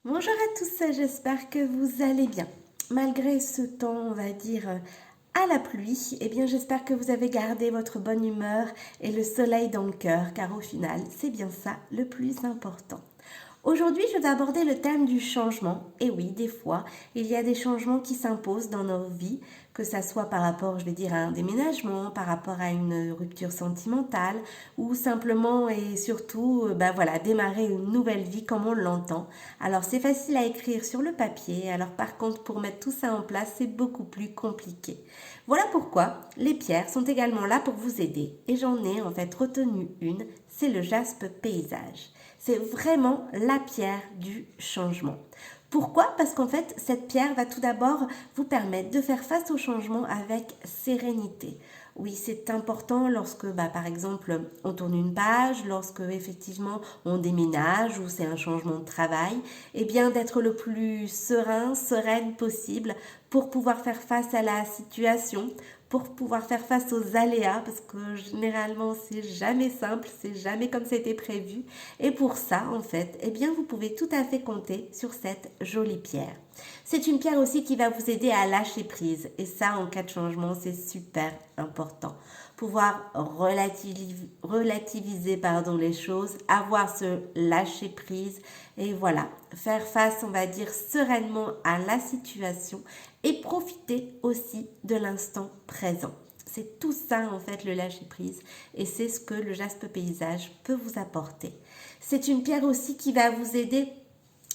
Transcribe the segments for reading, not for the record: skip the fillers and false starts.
Bonjour à tous, j'espère que vous allez bien. Malgré ce temps, on va dire, à la pluie, eh bien j'espère que vous avez gardé votre bonne humeur et le soleil dans le cœur, car au final, c'est bien ça le plus important. Aujourd'hui, je vais aborder le thème du changement. Et oui, des fois, il y a des changements qui s'imposent dans nos vies, que ça soit par rapport, je vais dire, à un déménagement, par rapport à une rupture sentimentale, ou simplement et surtout, voilà, démarrer une nouvelle vie comme on l'entend. Alors, c'est facile à écrire sur le papier. Alors, par contre, pour mettre tout ça en place, c'est beaucoup plus compliqué. Voilà pourquoi les pierres sont également là pour vous aider. Et j'en ai en fait retenu une, c'est le jaspe paysage. C'est vraiment la pierre du changement. Pourquoi? Parce qu'en fait, cette pierre va tout d'abord vous permettre de faire face au changement avec sérénité. Oui, c'est important lorsque, par exemple, on tourne une page, lorsque effectivement on déménage ou c'est un changement de travail, et bien d'être le plus serein, sereine possible pour pouvoir faire face à la situation, pour pouvoir faire face aux aléas, parce que généralement c'est jamais simple, c'est jamais comme c'était prévu. Et pour ça, en fait, eh bien vous pouvez tout à fait compter sur cette jolie pierre. C'est une pierre aussi qui va vous aider à lâcher prise. Et ça, en cas de changement, c'est super important. Pouvoir relativiser les choses, avoir ce lâcher prise et voilà, faire face, on va dire, sereinement à la situation et profiter aussi de l'instant présent. C'est tout ça en fait le lâcher prise et c'est ce que le jaspe paysage peut vous apporter. C'est une pierre aussi qui va vous aider,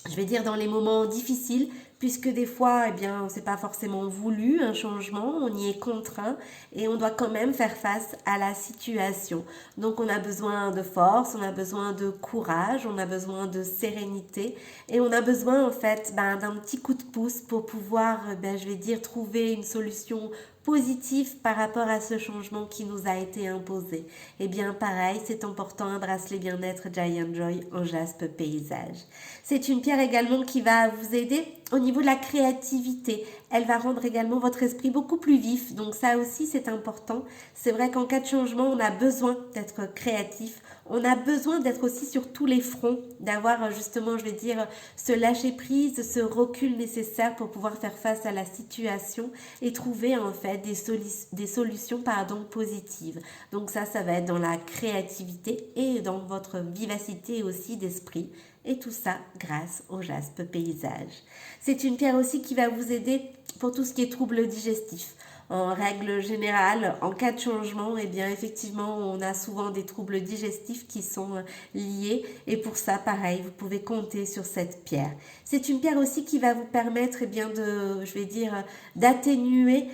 je vais dire, dans les moments difficiles, puisque des fois, eh bien, c'est pas forcément voulu un changement, on y est contraint et on doit quand même faire face à la situation. Donc, on a besoin de force, on a besoin de courage, on a besoin de sérénité et on a besoin en fait d'un petit coup de pouce pour pouvoir, je vais dire, trouver une solution positif par rapport à ce changement qui nous a été imposé. Eh bien, pareil, c'est important un bracelet bien-être Giant Joy en jaspe paysage. C'est une pierre également qui va vous aider au niveau de la créativité. Elle va rendre également votre esprit beaucoup plus vif. Donc ça aussi, c'est important. C'est vrai qu'en cas de changement, on a besoin d'être créatif. On a besoin d'être aussi sur tous les fronts, d'avoir justement, je vais dire, ce lâcher-prise, ce recul nécessaire pour pouvoir faire face à la situation et trouver en fait des solutions positives. Donc ça va être dans la créativité et dans votre vivacité aussi d'esprit. Et tout ça grâce au jaspe paysage. C'est une pierre aussi qui va vous aider pour tout ce qui est troubles digestifs. En règle générale, en cas de changement, eh bien effectivement, on a souvent des troubles digestifs qui sont liés et pour ça, pareil, vous pouvez compter sur cette pierre. C'est une pierre aussi qui va vous permettre, je vais dire, d'atténuer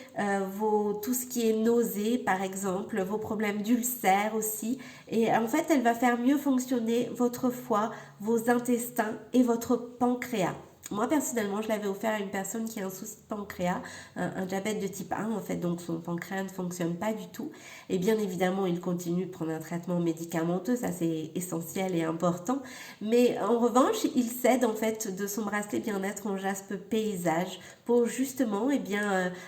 tout ce qui est nausée, par exemple, vos problèmes d'ulcères aussi. Et en fait, elle va faire mieux fonctionner votre foie, vos intestins et votre pancréas. Moi, personnellement, je l'avais offert à une personne qui a un souci de pancréas, un diabète de type 1, en fait, donc son pancréas ne fonctionne pas du tout. Et bien évidemment, il continue de prendre un traitement médicamenteux, ça c'est essentiel et important. Mais en revanche, il s'aide en fait de son bracelet bien-être en jaspe paysage pour justement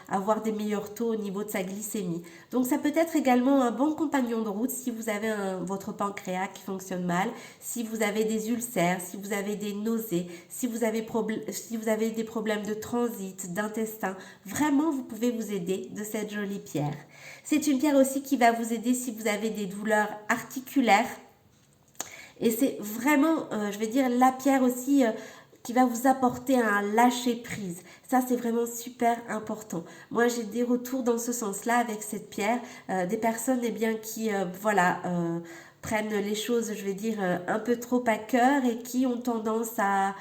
avoir des meilleurs taux au niveau de sa glycémie. Donc ça peut être également un bon compagnon de route si vous avez votre pancréas qui fonctionne mal, si vous avez des ulcères, si vous avez des nausées, si vous avez des problèmes de transit, d'intestin. Vraiment, vous pouvez vous aider de cette jolie pierre. C'est une pierre aussi qui va vous aider si vous avez des douleurs articulaires. Et c'est vraiment, je vais dire, la pierre aussi qui va vous apporter un lâcher prise. Ça, c'est vraiment super important. Moi, j'ai des retours dans ce sens-là avec cette pierre, des personnes qui, prennent les choses, je vais dire, un peu trop à cœur et qui ont tendance à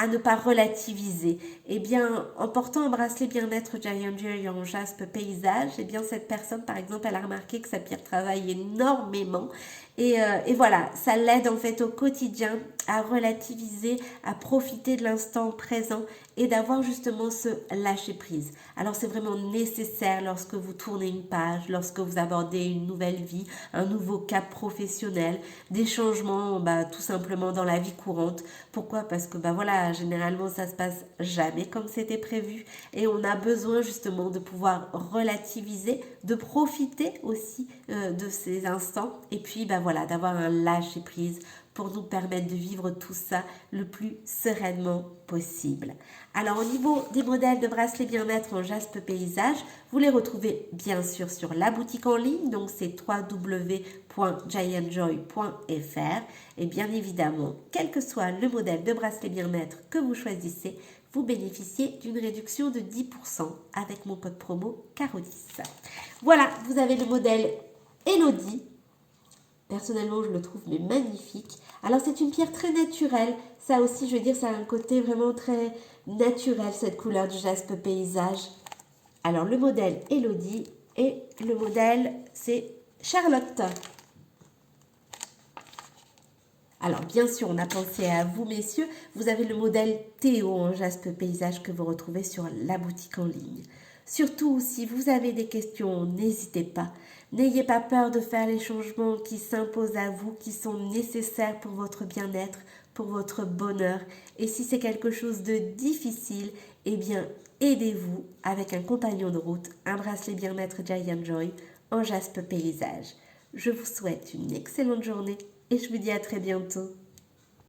ne pas relativiser. Eh bien, en portant un bracelet bien-être Giant Joy en jaspe paysage, eh bien, cette personne, par exemple, elle a remarqué que sa pierre travaille énormément. Et voilà, ça l'aide en fait au quotidien à relativiser, à profiter de l'instant présent et d'avoir justement ce lâcher-prise. Alors, c'est vraiment nécessaire lorsque vous tournez une page, lorsque vous abordez une nouvelle vie, un nouveau cap professionnel, des changements tout simplement dans la vie courante. Pourquoi? Parce que voilà, généralement ça se passe jamais comme c'était prévu et on a besoin justement de pouvoir relativiser, de profiter aussi de ces instants et puis voilà voilà, d'avoir un lâcher prise pour nous permettre de vivre tout ça le plus sereinement possible. Alors au niveau des modèles de bracelets bien-être en jaspe paysage, vous les retrouvez bien sûr sur la boutique en ligne, donc c'est www.giantjoy.fr et bien évidemment, quel que soit le modèle de bracelet bien-être que vous choisissez, vous bénéficiez d'une réduction de 10% avec mon code promo CARO10. Voilà, vous avez le modèle Elodie. Personnellement, je le trouve mais magnifique. Alors, c'est une pierre très naturelle. Ça aussi, je veux dire, ça a un côté vraiment très naturel, cette couleur du jaspe paysage. Alors, le modèle Elodie et le modèle, c'est Charlotte. Alors, bien sûr, on a pensé à vous, messieurs. Vous avez le modèle Théo en jaspe paysage que vous retrouvez sur la boutique en ligne. Surtout, si vous avez des questions, n'hésitez pas. N'ayez pas peur de faire les changements qui s'imposent à vous, qui sont nécessaires pour votre bien-être, pour votre bonheur. Et si c'est quelque chose de difficile, eh bien, aidez-vous avec un compagnon de route, un bracelet bien-être Giant Joy en jaspe paysage. Je vous souhaite une excellente journée et je vous dis à très bientôt.